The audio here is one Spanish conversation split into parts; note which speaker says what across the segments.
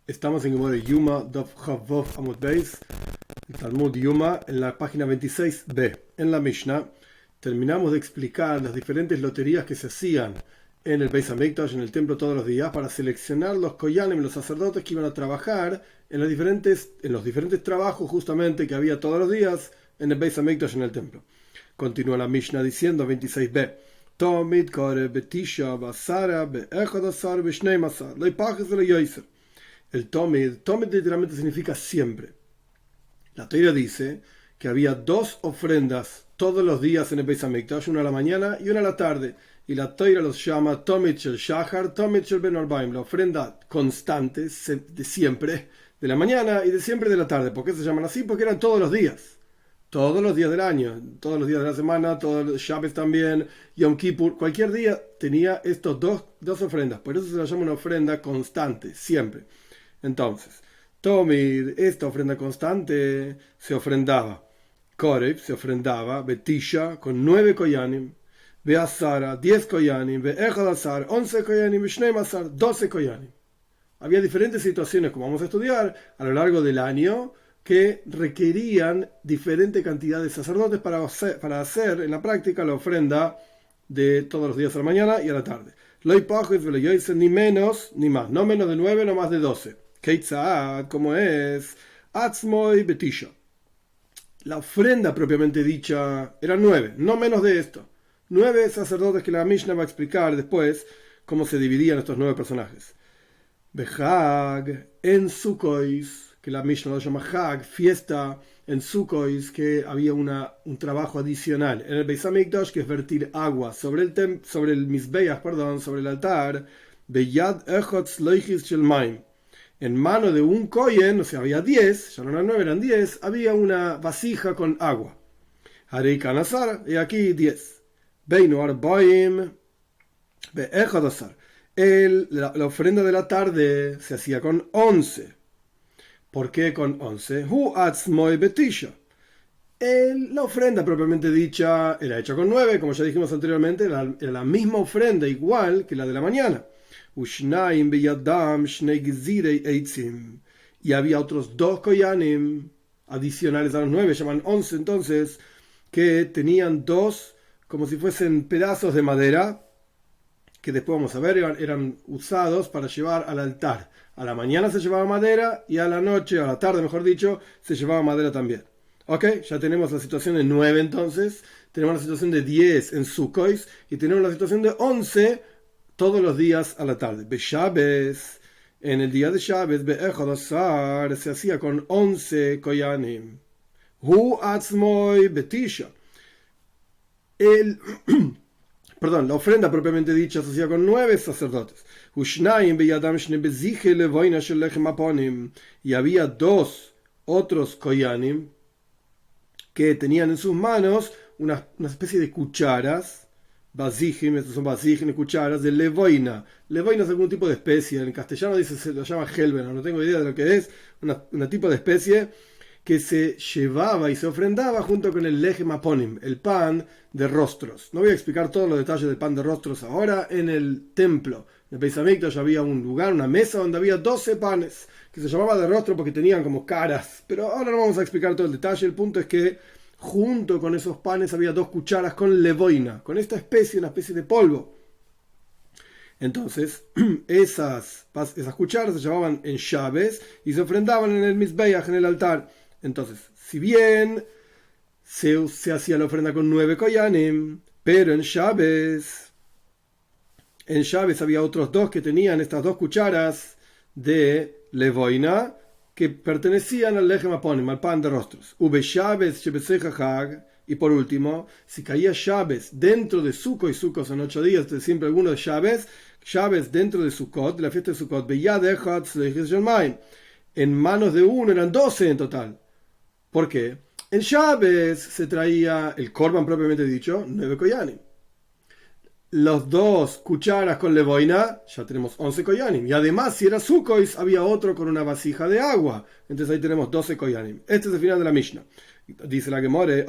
Speaker 1: Estamos en Gemara Yuma, Dov Chavov Amud Beis, el Talmud Yuma, en la página 26b. En la Mishnah terminamos de explicar las diferentes loterías que se hacían en el Beis Hamikdash, en el templo todos los días, para seleccionar los koyanim, los sacerdotes que iban a trabajar en los diferentes trabajos justamente que había todos los días en el Beis Hamikdash, en el templo. Continúa la Mishnah diciendo, 26b. Tomid kore betisha basara be'echadasar be'shnei masar lo ipaches lo yoiser. El Tomid literalmente significa siempre. La Torá dice que había dos ofrendas todos los días en el Beis Hamikdash, una a la mañana y una a la tarde. Y la Torá los llama Tomid shel Shachar, Tomid shel Ben Arbaim, la ofrenda constante de siempre, de la mañana y de siempre de la tarde. ¿Por qué se llaman así? Porque eran todos los días. Todos los días del año, todos los días de la semana, todos los Shabbat también, Yom Kippur, cualquier día tenía estos dos ofrendas. Por eso se la llama una ofrenda constante, siempre. Entonces, Tomir, esta ofrenda constante, se ofrendaba. Koreb se ofrendaba, Betisha, con 9 koyanim, Beasara, 10 koyanim, Beechadasar, 11 koyanim, Beshnemasar, 12 koyanim. Había diferentes situaciones, como vamos a estudiar, a lo largo del año, que requerían diferente cantidad de sacerdotes para hacer en la práctica la ofrenda de todos los días a la mañana y a la tarde. Ni menos ni más, no menos de 9, no más de 12. Keitzad, como es, Atzmoy Betisha. La ofrenda propiamente dicha era 9, no menos de esto. 9 sacerdotes que la Mishnah va a explicar después cómo se dividían estos 9 personajes. Behag en Sukois, que la Mishnah lo llama Hag, fiesta en Sukois, que había un trabajo adicional en el Beis Hamikdash, que es vertir agua sobre el Mizbeach, sobre el altar, Beyad Echotz Loichis Shel Maim. En mano de un kohen, o sea, había 10, ya no eran 9, eran 10, había una vasija con agua. Harei Kanasar, y aquí 10. Beinu Arbaim Be'echadasar. La ofrenda de la tarde se hacía con 11. ¿Por qué con 11? Hu atzmoy betisha. La ofrenda propiamente dicha era hecha con 9, como ya dijimos anteriormente, era la misma ofrenda, igual que la de la mañana. Ushnaim beyadam shnei gzirei eitzim. Y había otros 2 koyanim adicionales a los 9, llaman 11 entonces, que tenían 2 como si fuesen pedazos de madera, que después vamos a ver, eran usados para llevar al altar. A la mañana se llevaba madera y a la noche, a la tarde mejor dicho, se llevaba madera también. Ok, ya tenemos la situación de 9 entonces, tenemos la situación de 10 en Sukois y tenemos la situación de 11 todos los días a la tarde. Beshabes, en el día de Shabes, Be'echadasar, se hacía con 11 koyanim. Hu atzmoy betisha. La ofrenda propiamente dicha se hacía con 9 sacerdotes. Y había 2 otros koyanim que tenían en sus manos una especie de cucharas, basijim, estos son basijim, cucharas de levoina. Levoina es algún tipo de especie, en castellano se lo llama helbena, no tengo idea de lo que es, una tipo de especie que se llevaba y se ofrendaba junto con el lechem aponim, el pan de rostros. No voy a explicar todos los detalles del pan de rostros ahora. En el templo de Beis Hamikdash había un lugar, una mesa donde había 12 panes, que se llamaba de rostro porque tenían como caras, pero ahora no vamos a explicar todo el detalle. El punto es que junto con esos panes había 2 cucharas con levoina, con esta especie, una especie de polvo. Entonces, esas cucharas se llevaban en llaves y se ofrendaban en el Mizbeach, en el altar. Entonces, si bien se hacía la ofrenda con 9 koyanim, pero en Shabes había otros 2 que tenían estas 2 cucharas de levoina que pertenecían al lechem aponim, al pan de rostros. Y por último, si caía Shabes dentro de Sukkot, y Sukkot son 8 días, entonces siempre alguno de Shabes dentro de Sukkot, de la fiesta de Sukkot, en manos de uno eran 12 en total. ¿Por qué? En Shabes se traía el korban propiamente dicho, 9 koyanim. Los 2 cucharas con levoina, ya tenemos 11 koyanim. Y además, si era Sukkot, había otro con una vasija de agua. Entonces ahí tenemos 12 koyanim. Este es el final de la Mishnah. Dice la Gemara,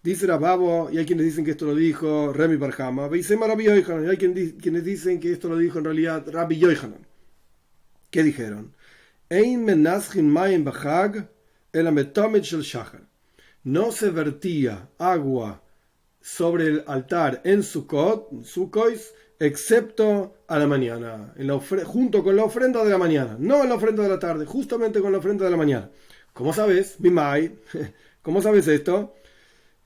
Speaker 1: Dice Rababo, y hay quienes dicen que esto lo dijo Remi Bar Hama, Beisema Rabbi Yochanan, y hay quienes dicen que esto lo dijo en realidad Rabbi Yochanan. ¿Qué dijeron? Ein menazchin mayim b'chag el ametomet shel shachar. No se vertía agua sobre el altar en Sukkot, excepto a la mañana, junto con la ofrenda de la mañana, no en la ofrenda de la tarde, justamente con la ofrenda de la mañana. ¿Cómo sabes? Mimai, ¿cómo sabes esto?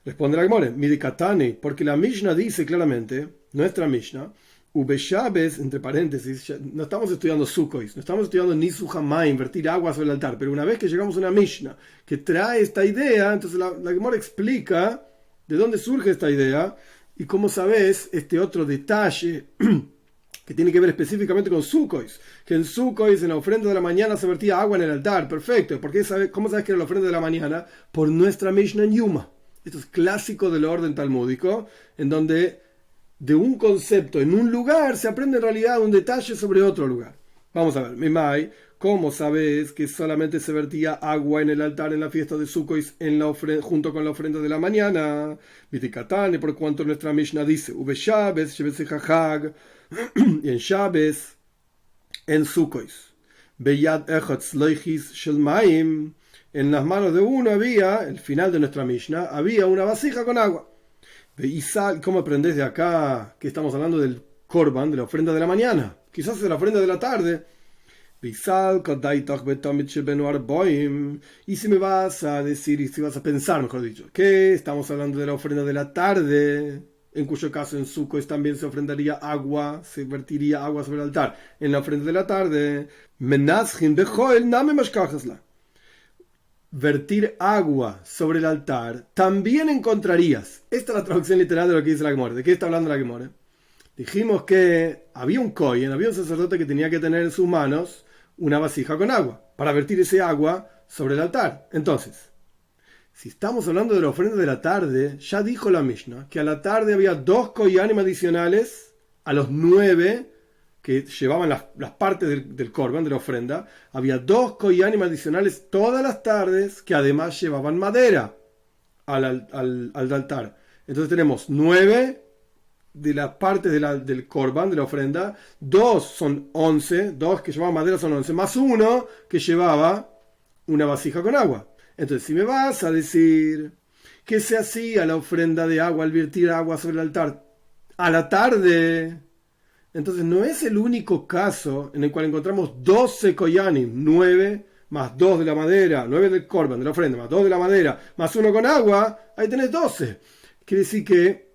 Speaker 1: Responde la Gemara, Midikatani, porque la Mishnah dice claramente, nuestra Mishnah, Ubeshabes, entre paréntesis, no estamos estudiando Sukkot, no estamos estudiando ni Suhamay, invertir agua sobre el altar, pero una vez que llegamos a una Mishnah que trae esta idea, entonces la Gemara explica de dónde surge esta idea y cómo sabes este otro detalle que tiene que ver específicamente con Sukkot, que en Sukkot, en la ofrenda de la mañana, se vertía agua en el altar. Perfecto. ¿Cómo sabes que era la ofrenda de la mañana? Por nuestra Mishnah en Yuma. Esto es clásico del orden talmúdico, en donde de un concepto en un lugar se aprende en realidad un detalle sobre otro lugar. Vamos a ver, Mimai, ¿cómo sabes que solamente se vertía agua en el altar en la fiesta de Sukkot junto con la ofrenda de la mañana? Vitikatane, por cuanto nuestra Mishnah dice, Ube Shabes, Shebes Hag, y en Shabes, en Sukkot, Beyad Echot Sloichis Shelmaim, en las manos de uno había, el final de nuestra Mishnah, había una vasija con agua. Y ¿cómo aprendés de acá que estamos hablando del Korban, de la ofrenda de la mañana? Quizás de la ofrenda de la tarde. Y si me vas a decir, y si vas a pensar, mejor dicho, que estamos hablando de la ofrenda de la tarde, en cuyo caso en Sukkot también se ofrendaría agua, se vertiría agua sobre el altar. En la ofrenda de la tarde, vertir agua sobre el altar, también encontrarías. Esta es la traducción literal de lo que dice la Gemara. ¿De qué está hablando la Gemara? Dijimos que había un kohen, había un sacerdote que tenía que tener en sus manos una vasija con agua para vertir ese agua sobre el altar. Entonces, si estamos hablando de la ofrenda de la tarde, ya dijo la Mishnah que a la tarde había 2 koyanim adicionales a los 9 que llevaban las partes del Korban, de la ofrenda. Había 2 koyanim adicionales todas las tardes que además llevaban madera al altar. Entonces tenemos 9 de las partes del Korban, de la ofrenda. 2 son 11, 2 que llevaban madera son 11, más 1 que llevaba una vasija con agua. Entonces, si me vas a decir que se hacía la ofrenda de agua al vertir agua sobre el altar a la tarde, entonces no es el único caso en el cual encontramos 12 koyanim, 9 más 2 de la madera, 9 del Korban, de la ofrenda, más 2 de la madera, más 1 con agua, ahí tenés 12. Quiere decir que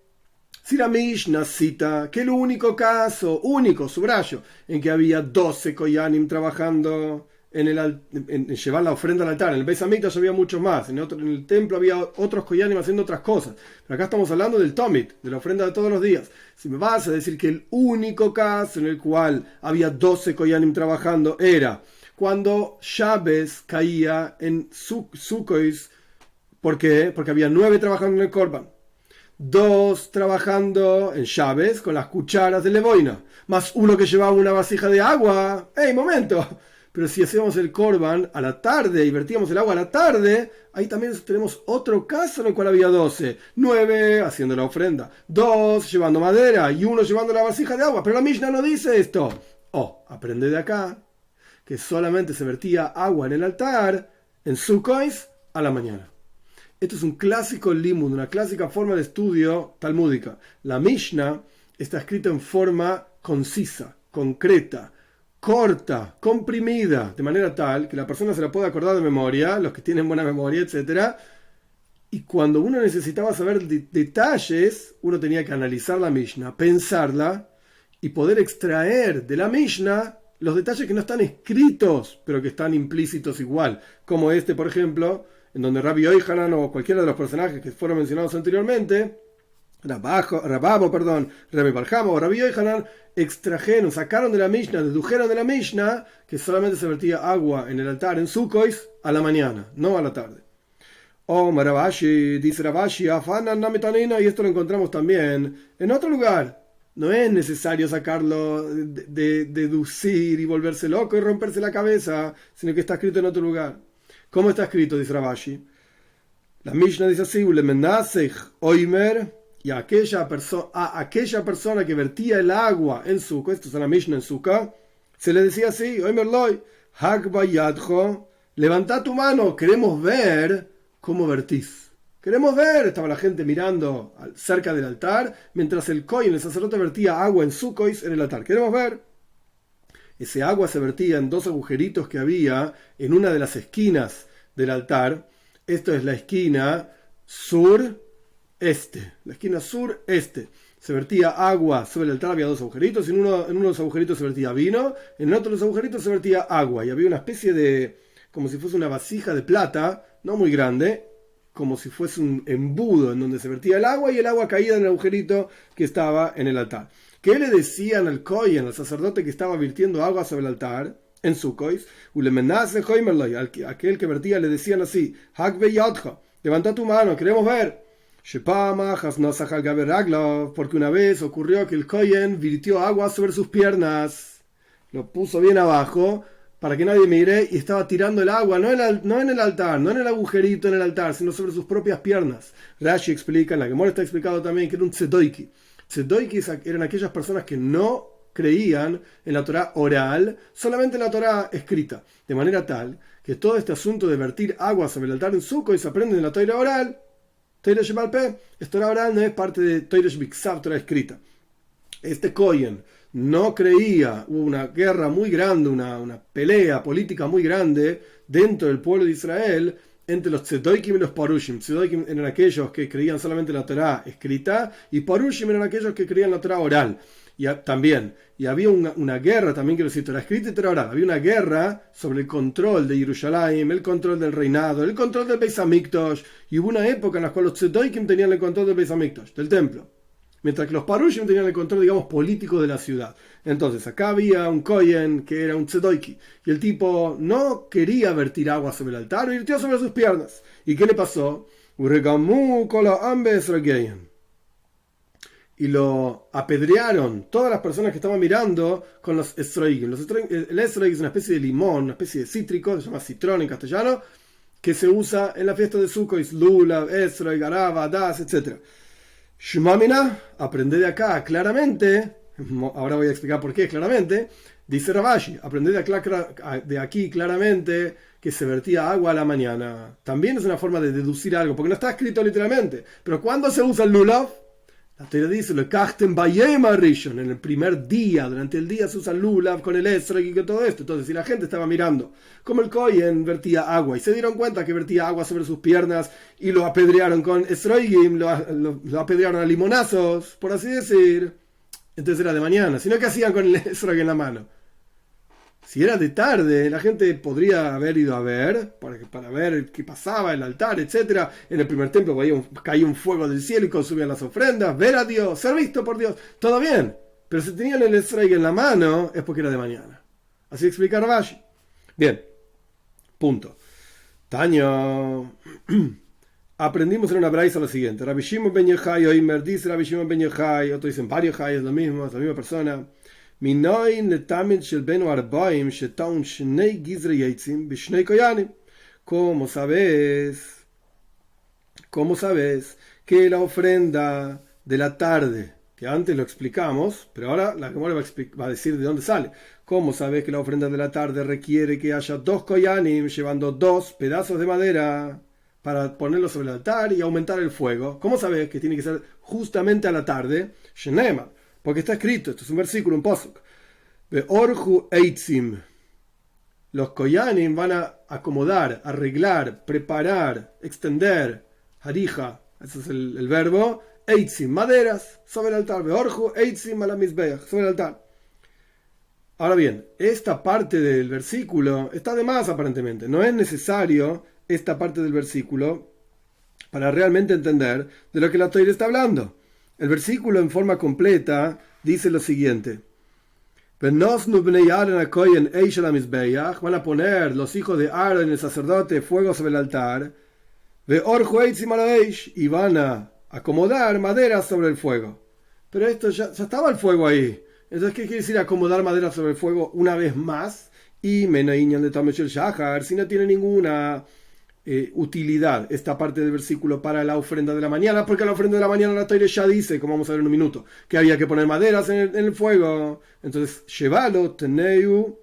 Speaker 1: si la Mishnah cita que el único caso, único, subrayo, en que había 12 koyanim trabajando en llevar la ofrenda al altar, en el Beis Hamikdash había muchos más, en el templo había otros koyanim haciendo otras cosas, pero acá estamos hablando del Tomit, de la ofrenda de todos los días. Si me vas a decir que el único caso en el cual había 12 koyanim trabajando era cuando Shabes caía en Sukkot, ¿por qué? Porque había 9 trabajando en el Korban, 2 trabajando en Shabes con las cucharas de Levoina, más 1 que llevaba una vasija de agua. ¡Ey, momento! Pero si hacíamos el Korban a la tarde y vertíamos el agua a la tarde, ahí también tenemos otro caso en el cual había 12. 9 haciendo la ofrenda, 2 llevando madera y 1 llevando la vasija de agua. Pero la Mishnah no dice esto. Aprende de acá que solamente se vertía agua en el altar en Sukkot a la mañana. Esto es un clásico limud, una clásica forma de estudio talmúdica. La Mishnah está escrita en forma concisa, concreta, corta, comprimida, de manera tal que la persona se la pueda acordar de memoria, los que tienen buena memoria, etc. Y cuando uno necesitaba saber detalles, uno tenía que analizar la Mishnah, pensarla y poder extraer de la Mishnah los detalles que no están escritos, pero que están implícitos igual, como este, por ejemplo, en donde Rabbi Yochanan o cualquiera de los personajes que fueron mencionados anteriormente, Remi Bar Hama o Rabbi Yochanan, sacaron de la Mishnah, dedujeron de la Mishnah que solamente se vertía agua en el altar en Sukkot a la mañana, no a la tarde. Marabashi, dice Rabashi, y esto lo encontramos también en otro lugar. No es necesario sacarlo, deducir y volverse loco y romperse la cabeza, sino que está escrito en otro lugar. ¿Cómo está escrito? Dice Rabashi. La Mishnah dice así: Ulemenasech oimer, y a aquella persona que vertía el agua en Sukkot, esto es la Mishnah en Sukkot, se le decía así: oimer loy, hakba yadcho, levanta tu mano, queremos ver cómo vertís. Queremos ver. Estaba la gente mirando cerca del altar, mientras el Kohen, el sacerdote, vertía agua en Sukkot en el altar. Queremos ver. Ese agua se vertía en dos agujeritos que había en una de las esquinas del altar. Esto es la esquina sur-este. La esquina sur-este. Se vertía agua sobre el altar, había dos agujeritos. En uno de los agujeritos se vertía vino, en otro de los agujeritos se vertía agua. Y había una especie de, como si fuese una vasija de plata, no muy grande, como si fuese un embudo en donde se vertía el agua y el agua caía en el agujerito que estaba en el altar. ¿Qué le decían al Kohen, al sacerdote que estaba virtiendo agua sobre el altar en Sukkot? Aquel que vertía le decían así: levanta tu mano, queremos ver. Porque una vez ocurrió que el Kohen virtió agua sobre sus piernas, lo puso bien abajo para que nadie mire, y estaba tirando el agua no en el altar, no en el agujerito en el altar, sino sobre sus propias piernas. Rashi explica, en la Gemara está explicado también, que era un tzedoiki. Tzedoikis eran aquellas personas que no creían en la Torá oral, solamente en la Torá escrita, de manera tal que todo este asunto de vertir agua sobre el altar en Sukkot se aprende en la Torá oral. Torá Shemal Peh, Torá oral no es parte de Torá Shebiksav, Torá escrita. Este Kohen no creía, hubo una guerra muy grande, una pelea política muy grande dentro del pueblo de Israel entre los Tzedoikim y los Parushim. Tzedoikim eran aquellos que creían solamente en la Torá escrita, y Parushim eran aquellos que creían en la Torá oral. Y había una guerra, también quiero decir, Torá escrita y Torá oral. Había una guerra sobre el control de Jerusalén, el control del reinado, el control del Beis Hamikdash, y hubo una época en la cual los Tzedoikim tenían el control del Beis Hamikdash, del templo, mientras que los Parushim tenían el control, digamos, político de la ciudad. Entonces, acá había un Kohen que era un Tzedoiki, y el tipo no quería vertir agua sobre el altar, vertió sobre sus piernas. ¿Y qué le pasó? Y lo apedrearon todas las personas que estaban mirando con los esroigim. El esroig es una especie de limón, una especie de cítrico, se llama citrón en castellano, que se usa en la fiesta de Sukkot, lulav, esroig, arava, das, etc. Shmamina, aprende de acá claramente, ahora voy a explicar por qué claramente, dice Ravashi, aprende de aquí claramente que se vertía agua a la mañana. También es una forma de deducir algo, porque no está escrito literalmente. Pero ¿cuándo se usa el lulav? La teoría dice, en el primer día, durante el día se usa el lulav con el esrog y todo esto. Entonces, si la gente estaba mirando como el Kohen vertía agua y se dieron cuenta que vertía agua sobre sus piernas y lo apedrearon con esrogim, lo apedrearon a limonazos, por así decir, entonces era de mañana. Si no, ¿qué hacían con el esrog en la mano? Si era de tarde, la gente podría haber ido a ver, para ver qué pasaba, el altar, etc. En el primer templo caía un fuego del cielo y consumían las ofrendas, ver a Dios, ser visto por Dios, todo bien. Pero si tenían el esrog en la mano, es porque era de mañana. Así explica Ravashi. Bien, punto. Taño. Aprendimos en una braisa lo siguiente. Rabbi Shimon ben Yochai, Oimer, dice Rabbi Shimon ben Yochai, otros dicen Bar Yochai, es lo mismo, es la misma persona. ¿Cómo sabes que la ofrenda de la tarde, que antes lo explicamos, pero ahora la Gemara va a decir de dónde sale? ¿Cómo sabes que la ofrenda de la tarde requiere que haya dos koyanim llevando dos pedazos de madera para ponerlos sobre el altar y aumentar el fuego? ¿Cómo sabes que tiene que ser justamente a la tarde? Shenema, porque está escrito, esto es un versículo, un pasuk. Beorju eitzim. Los koyanim van a acomodar, arreglar, preparar, extender, harija, ese es el verbo, eitzim, maderas, sobre el altar. Beorju eitzim ala mizbeach, sobre el altar. Ahora bien, esta parte del versículo está de más aparentemente. No es necesario esta parte del versículo para realmente entender de lo que la Torá está hablando. El versículo en forma completa dice lo siguiente: van a poner los hijos de Aaron, el sacerdote, fuego sobre el altar, y van a acomodar madera sobre el fuego. Pero esto ya estaba el fuego ahí. Entonces, ¿qué quiere decir acomodar madera sobre el fuego una vez más? Y Menaiñan de Tameshel Shahar, si no tiene ninguna utilidad esta parte del versículo para la ofrenda de la mañana, porque la ofrenda de la mañana la Torá ya dice, como vamos a ver en un minuto, que había que poner maderas en el fuego. Entonces, llévalo, teneu,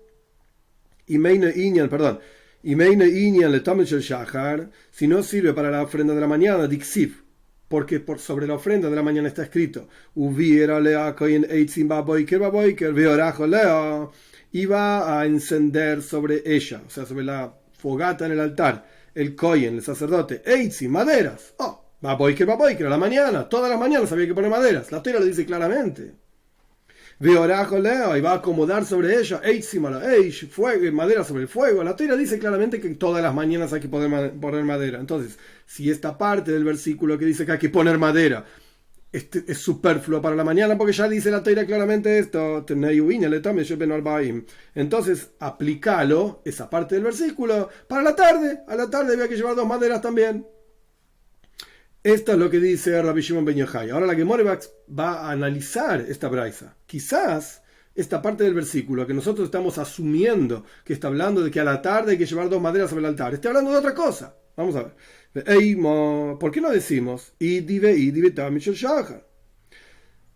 Speaker 1: y meine iñan, perdón, y meine iñan le tamel shel shachar, si no sirve para la ofrenda de la mañana, dixiv, porque sobre la ofrenda de la mañana está escrito, uviera lea kohen eitzim baboiker baboiker, veorajo lea, iba a encender sobre ella, o sea, sobre la fogata en el altar, el kohen, el sacerdote, eitzim, maderas, baboiker baboiker, a la mañana, todas las mañanas había que poner maderas, la Torá lo dice claramente. Veorajo lea, y va a acomodar sobre ella, eitzim ala eish, fuego, madera sobre el fuego. La Torá dice claramente que todas las mañanas hay que poner madera. Entonces, si esta parte del versículo que dice que hay que poner madera es superfluo para la mañana, porque ya dice la Torá claramente esto, entonces aplícalo, esa parte del versículo, para la tarde. A la tarde había que llevar 2 maderas también. Esto es lo que dice Rabbi Shimon ben Yochai. Ahora la Gemara va a analizar esta braisa. Quizás esta parte del versículo que nosotros estamos asumiendo que está hablando de que a la tarde hay que llevar 2 maderas sobre el altar, está hablando de otra cosa. Vamos a ver. ¿Por qué no decimos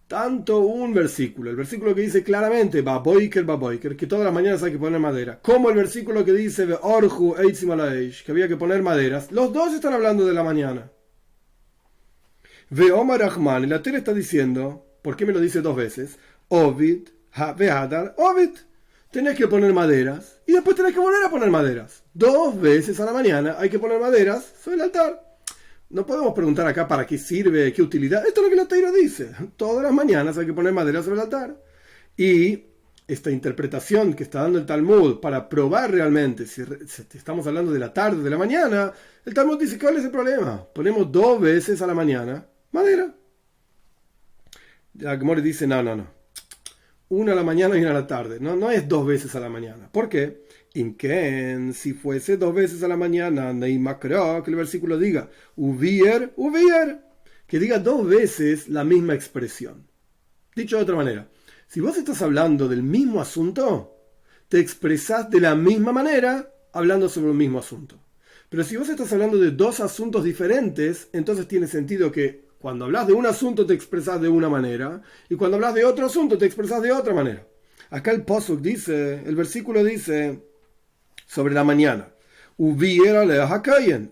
Speaker 1: tanto un versículo, el versículo que dice claramente baboiker, que todas las mañanas hay que poner madera, como el versículo que dice que había que poner maderas, los dos están hablando de la mañana? Veomar Rahman, y la Torá está diciendo, ¿por qué me lo dice 2 veces? Ovid, Ve'adar, Ovid. Tenés que poner maderas y después tenés que volver a poner maderas. 2 veces a la mañana hay que poner maderas sobre el altar. No podemos preguntar acá para qué sirve, qué utilidad. Esto es lo que la Torá dice. Todas las mañanas hay que poner maderas sobre el altar. Y esta interpretación que está dando el Talmud para probar realmente si estamos hablando de la tarde o de la mañana, el Talmud dice, ¿cuál es el problema? Ponemos 2 veces a la mañana madera. La Gemara dice, no. Una a la mañana y una a la tarde. No es 2 veces a la mañana. ¿Por qué? Inken, si fuese 2 veces a la mañana, Neimakro, que el versículo diga, uvier, que diga 2 veces la misma expresión. Dicho de otra manera, si vos estás hablando del mismo asunto, te expresás de la misma manera hablando sobre el mismo asunto. Pero si vos estás hablando de 2 asuntos diferentes, entonces tiene sentido que cuando hablas de un asunto te expresás de una manera y cuando hablas de otro asunto te expresás de otra manera. Acá el pasuk dice, el versículo dice sobre la mañana, uviera lea hakayen,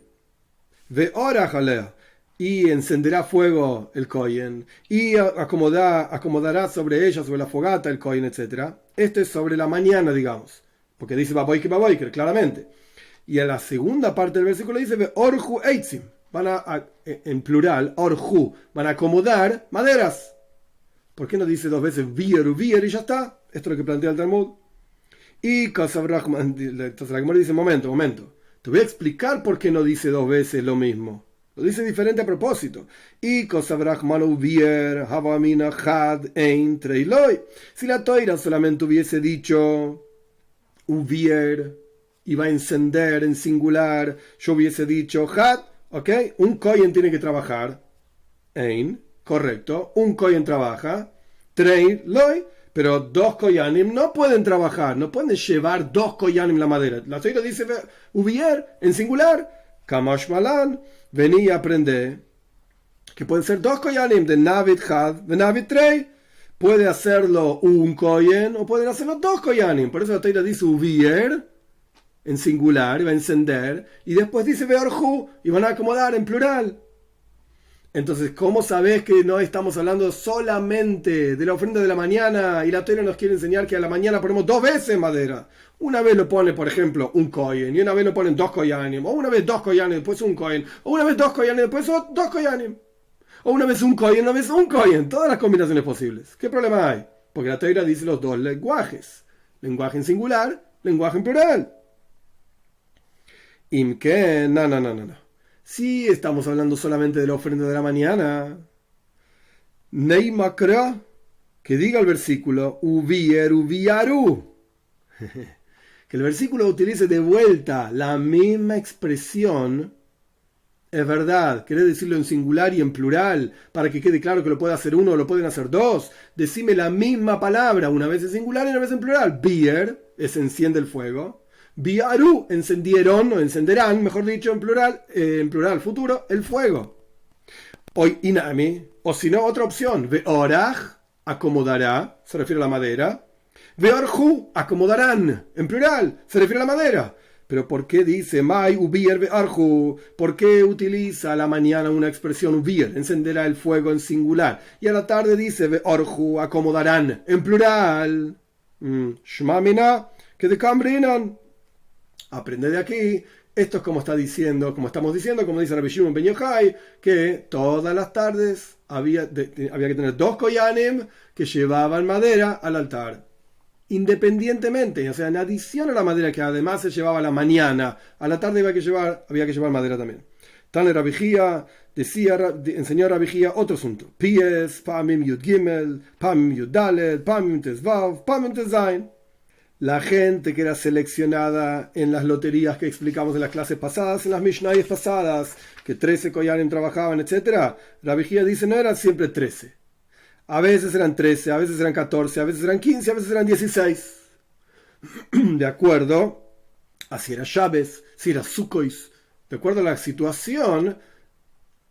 Speaker 1: veorach alea, y encenderá fuego el kohen y acomodará sobre ella, sobre la fogata el kohen, etc. Esto es sobre la mañana, digamos, porque dice baboiker, claramente. Y en la segunda parte del versículo dice orhu eitzim, en plural, orhu, van a acomodar maderas. ¿Por qué no dice 2 veces vier y ya está? Esto es lo que plantea el Talmud. Y entonces la Gemara dice, momento, te voy a explicar por qué no dice 2 veces lo mismo. Lo dice diferente a propósito. Y si la Toira solamente hubiese dicho uvier, iba a encender en singular, yo hubiese dicho had, ¿ok? Un kohen tiene que trabajar, ein, correcto, un kohen trabaja, trein, loy, pero 2 koyanim no pueden trabajar, no pueden llevar 2 koyanim la madera. La Torá dice uvier en singular, kamash malan, vení y aprende que pueden ser 2 koyanim de navid had, de navid trei. Puede hacerlo un kohen o pueden hacerlo 2 koyanim. Por eso la Torá dice uvier en singular, y va a encender, y después dice veorhu, y van a acomodar en plural. Entonces, ¿cómo sabés que no estamos hablando solamente de la ofrenda de la mañana y la Torá nos quiere enseñar que a la mañana ponemos 2 veces madera? Una vez lo pone, por ejemplo, un kohen, y una vez lo ponen 2 koyanim, o una vez 2 koyanim, después un kohen, o una vez 2 koyanim, después 2 koyanim, o una vez un kohen, una vez un kohen, todas las combinaciones posibles. ¿Qué problema hay? Porque la Torá dice los 2 lenguajes, lenguaje en singular, lenguaje en plural. Imken, no. Si estamos hablando solamente de la ofrenda de la mañana, Neimakra, que diga el versículo, uviaru, que el versículo utilice de vuelta la misma expresión, es verdad, querés decirlo en singular y en plural, para que quede claro que lo puede hacer uno o lo pueden hacer 2, decime la misma palabra, una vez en singular y una vez en plural. Bier es enciende el fuego, Biaru, encendieron o encenderán, mejor dicho, en plural futuro, el fuego. Hoy inami, o si no, otra opción. Veoraj, acomodará, se refiere a la madera. Veorju, acomodarán, en plural, se refiere a la madera. Pero ¿por qué dice Mai ubir vearju? ¿Por qué utiliza a la mañana una expresión ubir? Encenderá el fuego en singular. Y a la tarde dice veorju, acomodarán, en plural. Shmamina, que de cambrinan. Aprende de aquí. Esto es como está diciendo, como estamos diciendo, como dice Rabbi Shimon ben Yochai, que todas las tardes había que tener 2 koyanim que llevaban madera al altar. Independientemente, o sea, en adición a la madera que además se llevaba a la mañana, a la tarde había que llevar madera también. Tane Rabbi Jia enseñó Rabbi Jia otro asunto. Pies, Pamim Yud Gimel, Pamim Yud Dalet, Pamim Tezvav, Pamim Tezain. La gente que era seleccionada en las loterías que explicamos en las clases pasadas, en las Mishnayos pasadas, que 13 koyanim trabajaban, etc. Rabbi Jia dice, no eran siempre 13. A veces eran 13, a veces eran 14, a veces eran 15, a veces eran 16. De acuerdo a si era Shabes, si era Sukkos. De acuerdo a la situación,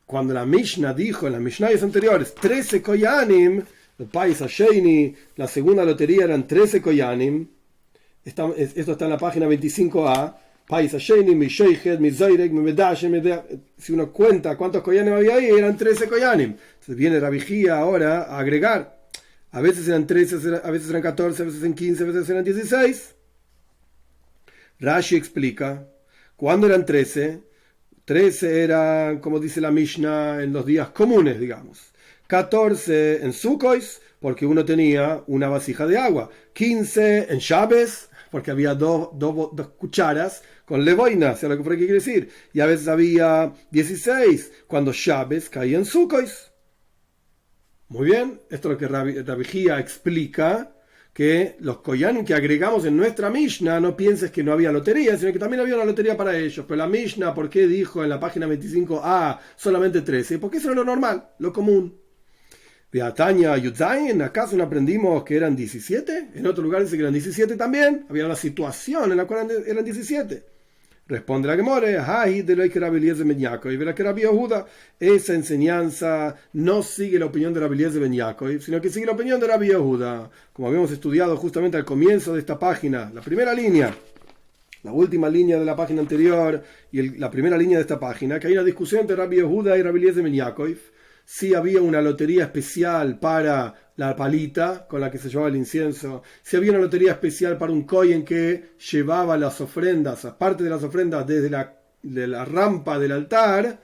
Speaker 1: cuando la Mishnah dijo en las Mishnayos anteriores 13 koyanim, el Pais Hasheni, la segunda lotería eran 13 koyanim. Esto está en la página 25a. Si uno cuenta cuántos koyanim había ahí, eran 13 koyanim. Entonces viene Rabbi Jia ahora a agregar. A veces eran 13, a veces eran 14, a veces eran 15, a veces eran 16. Rashi explica, ¿cuándo eran 13? 13 eran, como dice la Mishnah, en los días comunes, digamos. 14 en Sukkos, porque uno tenía una vasija de agua. 15 en Shabes, porque había dos cucharas con levoina, sea lo que quiere decir. Y a veces había 16, cuando Shabes caía en Sukkos. Muy bien, esto es lo que Rabbi Jia explica, que los koyanim que agregamos en nuestra Mishnah, no pienses que no había lotería, sino que también había una lotería para ellos. Pero la Mishnah, ¿por qué dijo en la página 25a solamente 13? Porque eso era lo normal, lo común. Beataña Yudzain, ¿acaso no aprendimos que eran 17? En otro lugar dice que eran 17 también. Había una situación en la cual eran 17. Responde la Gemore, esa enseñanza no sigue la opinión de Rabbi Eliezer ben Yaakov, sino que sigue la opinión de Rabbi Yehuda. Como habíamos estudiado justamente al comienzo de esta página, la primera línea, la última línea de la página anterior y la primera línea de esta página, que hay una discusión entre Rabbi Yehuda y Rabbi Eliezer ben Yaakov. Si había una lotería especial para la palita con la que se llevaba el incienso, si había una lotería especial para un kohen que llevaba las ofrendas, aparte de las ofrendas desde la rampa del altar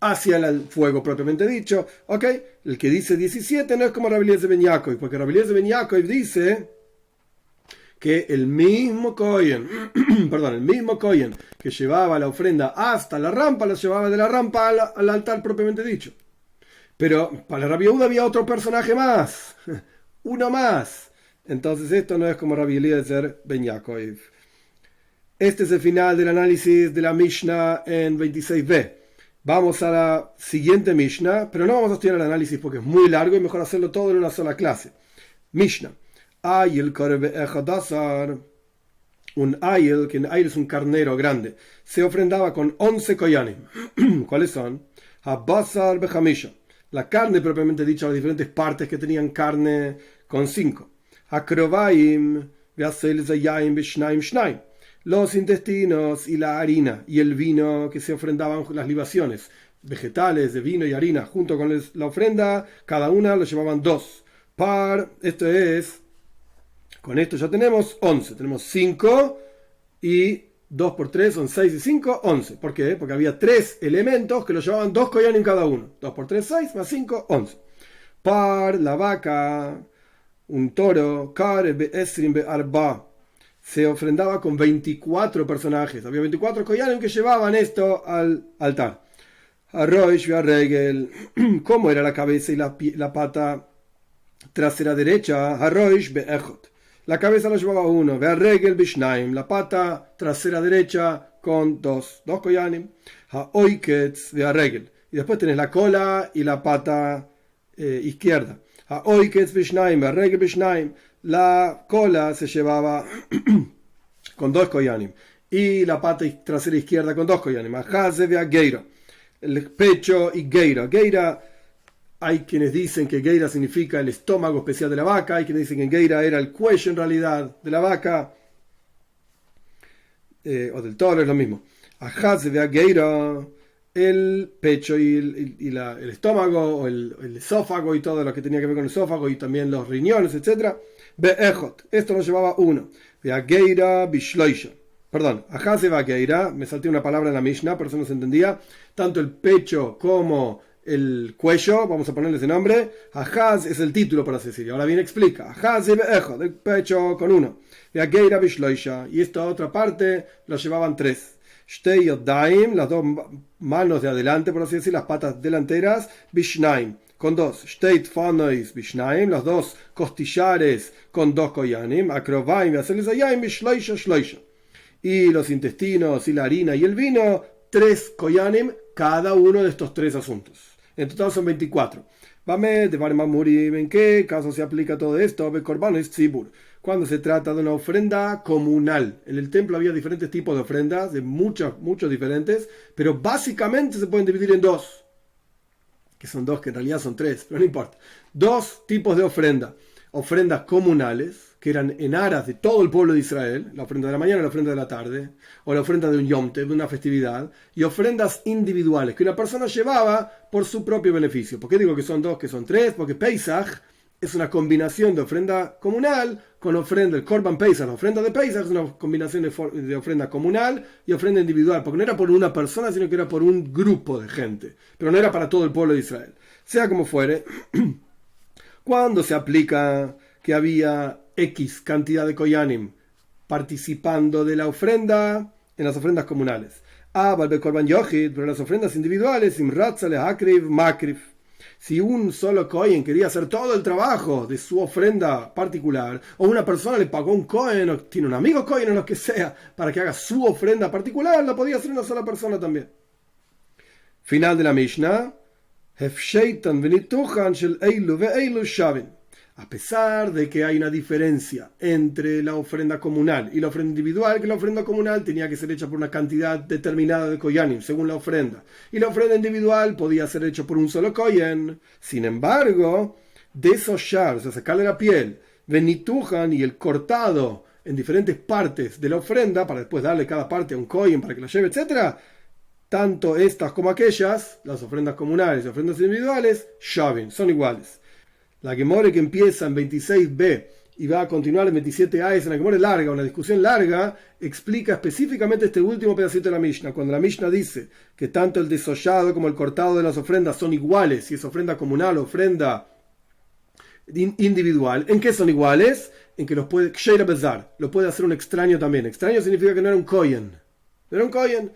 Speaker 1: hacia el fuego propiamente dicho. ¿Ok? El que dice 17 no es como Rabbi Eliezer ben Yaakov, porque Rabbi Eliezer ben Yaakov dice que el mismo kohen que llevaba la ofrenda hasta la rampa, la llevaba de la rampa al altar propiamente dicho. Pero para Rabbi Yehuda había otro personaje más, uno más. Entonces esto no es como Rabbi Eliezer ben Yaakov. Este es el final del análisis de la Mishnah en 26b. Vamos a la siguiente Mishnah, pero no vamos a estudiar el análisis porque es muy largo y mejor hacerlo todo en una sola clase. Mishnah. Ayel korbe echadasar. Un ayel, que ayel es un carnero grande, se ofrendaba con 11 koyanim. ¿Cuáles son? Habasar behamisha. La carne propiamente dicha, las diferentes partes que tenían carne con 5. Akrovaim, los intestinos y la harina y el vino que se ofrendaban, las libaciones vegetales de vino y harina junto con la ofrenda, cada una lo llevaban 2. Con esto ya tenemos 11. Tenemos 5 y 2 por 3 son 6 y 5, 11. ¿Por qué? Porque había 3 elementos que lo llevaban 2 koyanim cada uno. 2 por 3, 6, más 5, 11. La vaca, un toro, se ofrendaba con 24 personajes. Había 24 koyanim que llevaban esto al altar. ¿Cómo era la cabeza y la pata trasera derecha? La cabeza la llevaba 1, la pata trasera derecha con 2 koyanim, y después tenés la cola y la pata izquierda. La cola se llevaba con 2 koyanim y la pata trasera izquierda con 2 koyanim. Ahaze ve Geira, el pecho y Geira. Geira, hay quienes dicen que Geira significa el estómago especial de la vaca, hay quienes dicen que Geira era el cuello en realidad de la vaca, o del toro, es lo mismo. Ahaze ve Geira, el pecho y el estómago, o el esófago y todo lo que tenía que ver con el esófago, y también los riñones, etc. Be'echot, esto lo llevaba uno. Ve Geira bishloisha. Perdón, Ahaze ve Geira, me salté una palabra en la Mishnah, por eso no se entendía. Tanto el pecho como el cuello, vamos a ponerle ese nombre. Ahaz es el título, por así decirlo. Ahora bien explica. Ahaz y Be'echot, el pecho con 1. Ve Geira bishloisha. Y esta otra parte lo llevaban 3. Shtei Yodaim, las 2 manos de adelante, por así decir, las patas delanteras, Bishnaim, con 2. Shtei Tfanois Bishnaim, los 2 costillares con 2 koyanim, Akrovaim, hacerles ayayim, Bishloisha, Shloisha. Y los intestinos y la harina y el vino, 3 koyanim, cada uno de estos 3 asuntos. En total son 24. ¿En qué caso se aplica todo esto? Cuando se trata de una ofrenda comunal. En el templo había diferentes tipos de ofrendas, de muchos diferentes, pero básicamente se pueden dividir en 2, que son 2, que en realidad son 3, pero no importa. 2 tipos de ofrenda. Ofrendas comunales, que eran en aras de todo el pueblo de Israel, la ofrenda de la mañana, la ofrenda de la tarde, o la ofrenda de un Yom Tov, de una festividad, y ofrendas individuales, que una persona llevaba por su propio beneficio. ¿Por qué digo que son 2, que son 3? Porque Pesach es una combinación de ofrenda comunal con ofrenda, el Korban Pesach, la ofrenda de Pesach es una combinación de ofrenda comunal y ofrenda individual, porque no era por una persona, sino que era por un grupo de gente, pero no era para todo el pueblo de Israel. Sea como fuere, cuando se aplica que había X cantidad de koyanim participando de la ofrenda en las ofrendas comunales, pero las ofrendas individuales, si un solo kohen quería hacer todo el trabajo de su ofrenda particular, o una persona le pagó un kohen, o tiene un amigo kohen o lo que sea, para que haga su ofrenda particular, la podía hacer una sola persona también. Final de la Mishnah. A pesar de que hay una diferencia entre la ofrenda comunal y la ofrenda individual, que la ofrenda comunal tenía que ser hecha por una cantidad determinada de koyanim, según la ofrenda, y la ofrenda individual podía ser hecha por un solo kohen. Sin embargo, desollar, o sea, sacarle la piel, venitujan y el cortado en diferentes partes de la ofrenda, para después darle cada parte a un kohen para que la lleve, etc., tanto estas como aquellas, las ofrendas comunales y ofrendas individuales, shavin, son iguales. La Gemore, que empieza en 26b y va a continuar en 27a, es una Gemore larga, una discusión larga, explica específicamente este último pedacito de la Mishnah. Cuando la Mishnah dice que tanto el desollado como el cortado de las ofrendas son iguales, si es ofrenda comunal o ofrenda individual, ¿en qué son iguales? En que los puede Ksheira Bezar, lo puede hacer un extraño también. Extraño significa que no era un kohen. No era un kohen.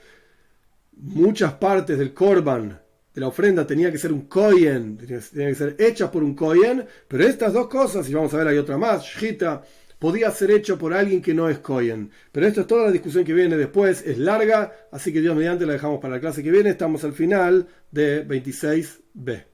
Speaker 1: Muchas partes del korban, de la ofrenda, tenía que ser un kohen, tenía que ser hecha por un kohen, pero estas 2 cosas, y vamos a ver, hay otra más, shita, podía ser hecho por alguien que no es kohen. Pero esto es toda la discusión que viene después, es larga, así que Dios mediante la dejamos para la clase que viene. Estamos al final de 26b.